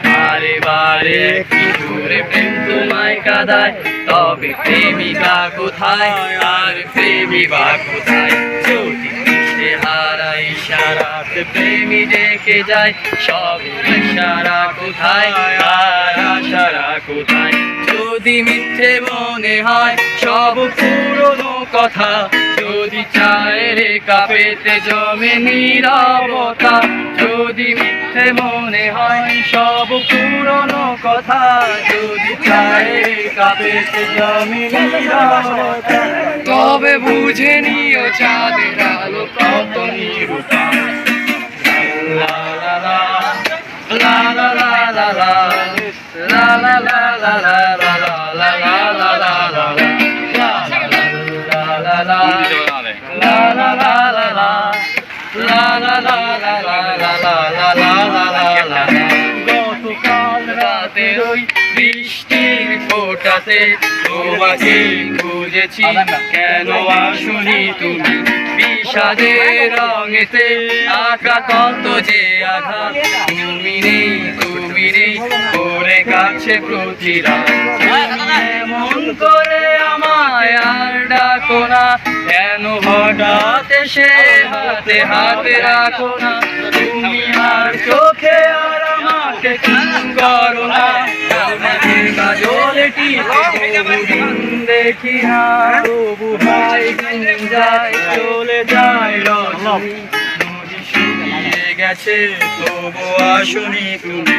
বারে বারে কিশোরে প্রেম তোমায় কাঁদায়, তবে প্রেমিকা কোথায় আর প্রেমিকা কোথায়? যদি দিশে হারা ইশারাতে প্রেমী ডেকে যায়, সব ইশারা কোথায় আর আশারা কোথায়? যদি মিথ্যে মনে হয় সব পুরনো কথা, যদি চায়ের কাপেতে জমে নীরবতা, যদি মিথ্যে মনে হয় সব পুরনো কথা, যদি চায়ের কাপেতে জমে নীরবতা, তবে বুঝে নিও চাঁদের আলো কত নিরূপা। লা লা লা লা লা লা লা লা লা লা লা লা লা লা লা লা লা লা লা। গতকাল রাতে ওই বৃষ্টির ফোঁটাতে তোমাকে খুঁজেছি, কেন আসুনি তুমি? বিষাদের রঙেতে আঁকা কত যে আঘাত, তুমি নেই করে কাছে প্রতি রাত। এমন করে আমায় আর ডাকো না, কেন হঠাৎ এসে হাতে হাতে রাখো না? তুমি আর চোখে আর আমাকে করো না, তোমাকে কাজলে টিপে দেখি না, তবু ভাই যায় চলে যায় রজনী। নদী শুকিয়ে গেছে তবু আসনি তুমি।